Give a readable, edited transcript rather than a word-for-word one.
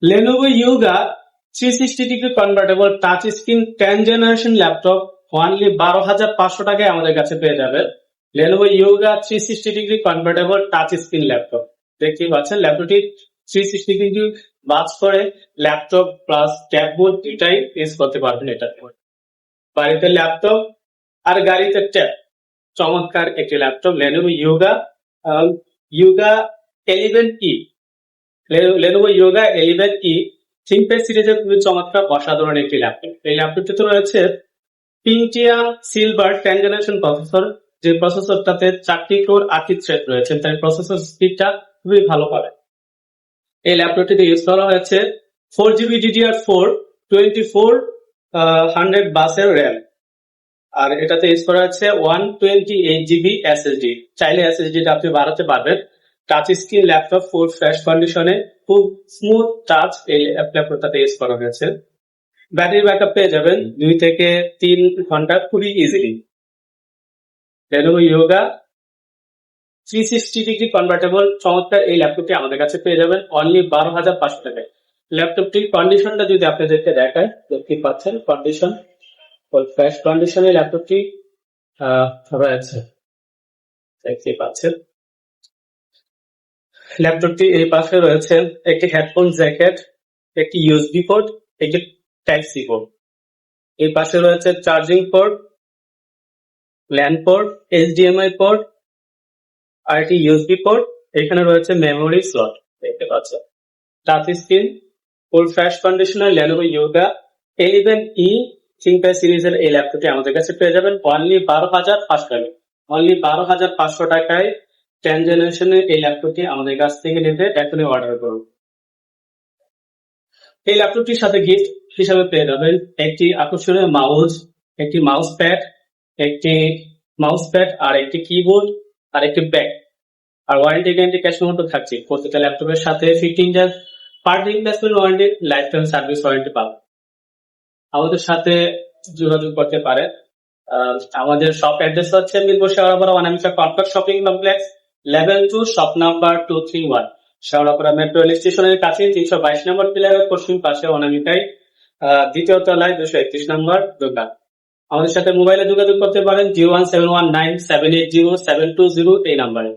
Lenovo Yoga 360 degree convertible touch screen 10th generation laptop only 12,500 টাকায় আমাদের কাছে পেয়ে যাবে। Lenovo Yoga 360 degree convertible touch screen laptop দেখতেই পাচ্ছেন, ল্যাপটপটি 360 ডিগ্রি বাজ করে ল্যাপটপ প্লাস ট্যাববোর্ড দুটাই ইউজ করতে পারবেন। এটা বাড়িতে ল্যাপটপ আর গাড়িতে ট্যাব, চমৎকার একটি laptop Lenovo Yoga Yoga 11E। Lenovo Yoga 11E ThinkPad সিরিজের খুবই চমৎকার অসাধারণ একটি ল্যাপটপ। এই ল্যাপটপটিতে রয়েছে Pentium Silver 10th generation processor, যে প্রসেসরটাতে 4টি কোর 8টি থ্রেড রয়েছে, তাই প্রসেসর স্পিডটা খুবই ভালো পাবে। এই ল্যাপটপটিতে ইউজ করা হয়েছে 4GB DDR4 2400 বাসের র্যাম, আর এটাতে ইউজ করা হচ্ছে 128GB SSD। চাইলে SSD-টা আপনি বাড়াতে পারবেন। Touch screen laptop, full fresh কন্ডিশনে, খুব স্মুথ টাচ এই ল্যাপটপটাতে ইউজ করা হয়েছে। ব্যাটারি ব্যাকআপ পেয়ে যাবেন 2 থেকে 3 ঘন্টা খুবই easily. Lenovo Yoga 360 degree convertible চমৎকার এই ল্যাপটপটি আমাদের কাছে পেয়ে যাবেন অনলি 12,500 টাকায়। ল্যাপটপটির কন্ডিশনটা যদি আপনাদেরকে দেখায়, দেখতেই পাচ্ছেন কন্ডিশন ফুল ফ্রেশ কন্ডিশনে ল্যাপটপটি রয়েছে, দেখতেই পাচ্ছেন। ল্যাপটপটি এই পাশে রয়েছে একটি হেডফোন জ্যাকেট, একটি ইউএসবি পোর্ট, একটি টাইপ সি পোর্ট। এই পাশে রয়েছে charging port, LAN port, HDMI port আর একটি ইউএসবি পোর্ট। এখানে রয়েছে মেমোরি স্লট, দেখতে পাচ্ছেন। Touch screen, full fresh conditioner Lenovo Yoga 11E ThinkPad সিরিজের এই ল্যাপটপটি আমাদের কাছে পেয়ে যাবেন অনলি 12,500 টাকায়। অনলি 12,500 টাকায় 10th জেনারেশনের এই ল্যাপটপটি আমাদের কাছ থেকে নিতে এখনই অর্ডার করুন। এই ল্যাপটপটির সাথে গিফট হিসাবে পেয়ে যাবেন একটি আকর্ষণীয় মাউস, একটি মাউস প্যাড আর একটি কিবোর্ড আর একটি ব্যাগ, আর ওয়ারেন্টি গ্যারান্টি ক্যাশ মেমো তো থাকছে। প্রত্যেকটা ল্যাপটপের সাথে 15 year party replacement warranty, life time service warranty পাবেন। আমাদের সাথে যোগাযোগ করতে পারেন। আমাদের শপ অ্যাড্রেস হচ্ছে Mirpur Shewrapara Anamika complex shopping complex, level 2, shop number 231, Shewrapara metro rail স্টেশনের কাছে 322 নম্বর পিলারের পশ্চিম পাশে অনামিকায়, দ্বিতীয় তলায় 231 নম্বর দোকান। আমাদের সাথে মোবাইলে যোগাযোগ করতে পারেন 01719780720 এই নাম্বারে।